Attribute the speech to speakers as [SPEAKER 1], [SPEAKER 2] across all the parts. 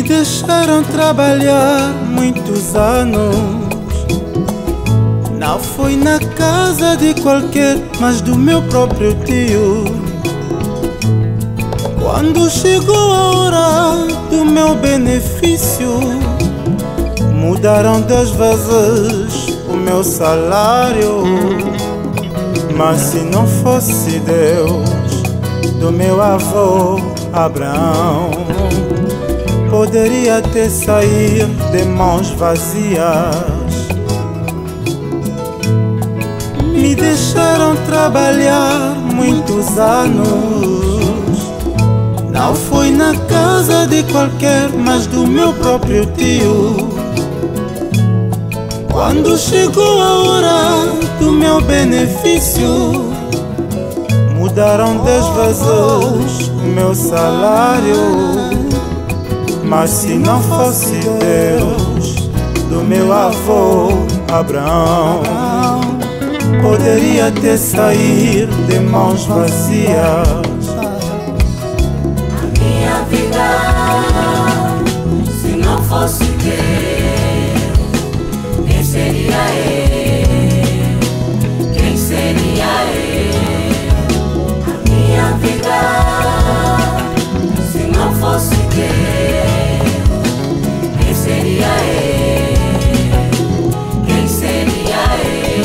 [SPEAKER 1] deixaram trabalhar muitos anos. Não foi na casa de qualquer, mas do meu próprio tio. Quando chegou a hora do meu benefício, mudaram 2 vezes o meu salário. Mas se não fosse Deus do meu avô Abraão, poderia ter saído de mãos vazias. Me deixaram trabalhar muitos anos. Não foi na casa de qualquer, mas do meu próprio tio. Quando chegou a hora do meu benefício, mudaram 10 vezes o meu salário. Mas se não fosse Deus do meu avô Abraão, poderia ter saído de mãos vazias.
[SPEAKER 2] A minha vida, se não fosse Deus, quem seria eu? Quem seria eu? A minha vida, se não fosse Deus, quem seria eu? Quem seria eu?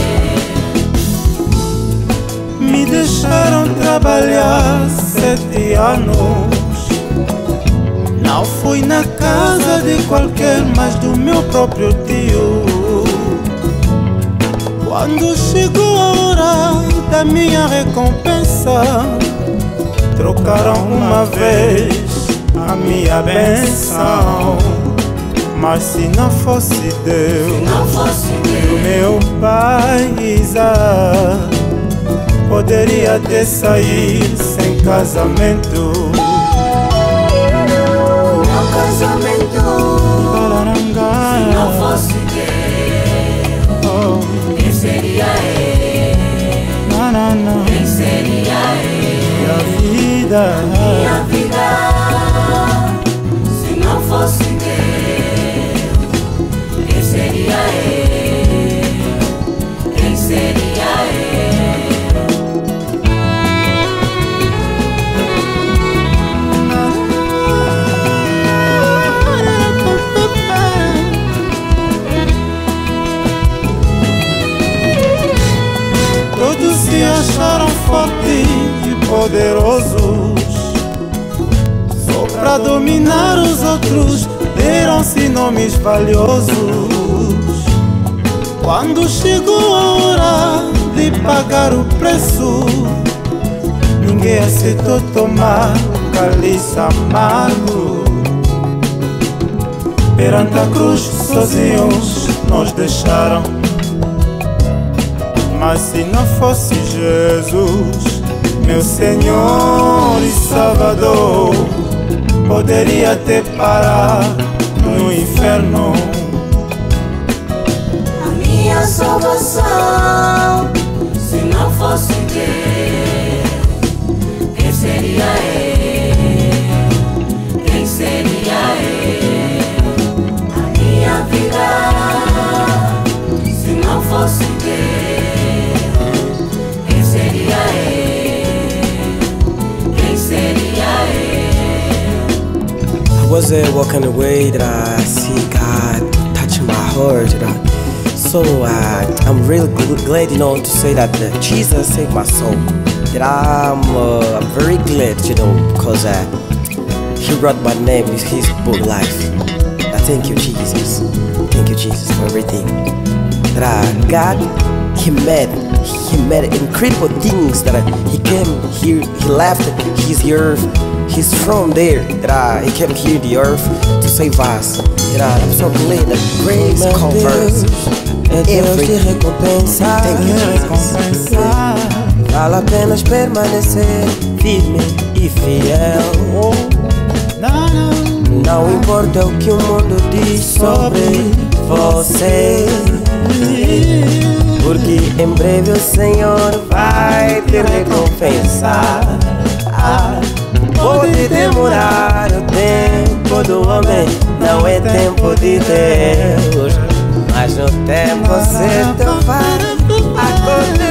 [SPEAKER 1] Me deixaram trabalhar 7 anos. Não fui na casa de qualquer, mas do meu próprio tio. Quando chegou a hora da minha recompensa, trocaram uma vez a minha bênção. Mas se não fosse Deus do meu pai Isaac, poderia ter saído sem casamento.
[SPEAKER 2] Meu casamento, se não fosse Deus, quem seria eu? Quem seria eu? Minha vida, se não fosse Deus, quem seria eu? Quem seria eu?
[SPEAKER 1] Todos se acharam fortes e poderosos, só pra dominar os outros deram-se nomes valiosos. Quando chegou a hora de pagar o preço, ninguém aceitou tomar o cálice amargo. Perante a cruz sozinhos nos deixaram. Mas se não fosse Jesus, meu Senhor e Salvador, poderia ter parado no inferno.
[SPEAKER 2] A minha salvação, se não fosse Deus, quem seria eu? Quem seria eu? A minha vida, se não fosse Deus, quem seria eu? Quem seria eu?
[SPEAKER 3] I was walking away that I see God touching my heart. So I'm really glad, to say that Jesus saved my soul. That I'm very glad, because He wrote my name in His book life. Thank you, Jesus. Thank you, Jesus, for everything. That God, He made incredible things. That He came here, He left His earth. He's from there. That He came here, the earth, to save us. That I'm so glad that grace covers everything. Thank you, Jesus.
[SPEAKER 4] Vale apenas permanecer firme e fiel. Não importa o que o mundo diz sobre você, porque em breve o Senhor vai te recompensar. Pode demorar o tempo do homem,
[SPEAKER 3] não é tempo de Deus, mas no tempo certo vai acontecer.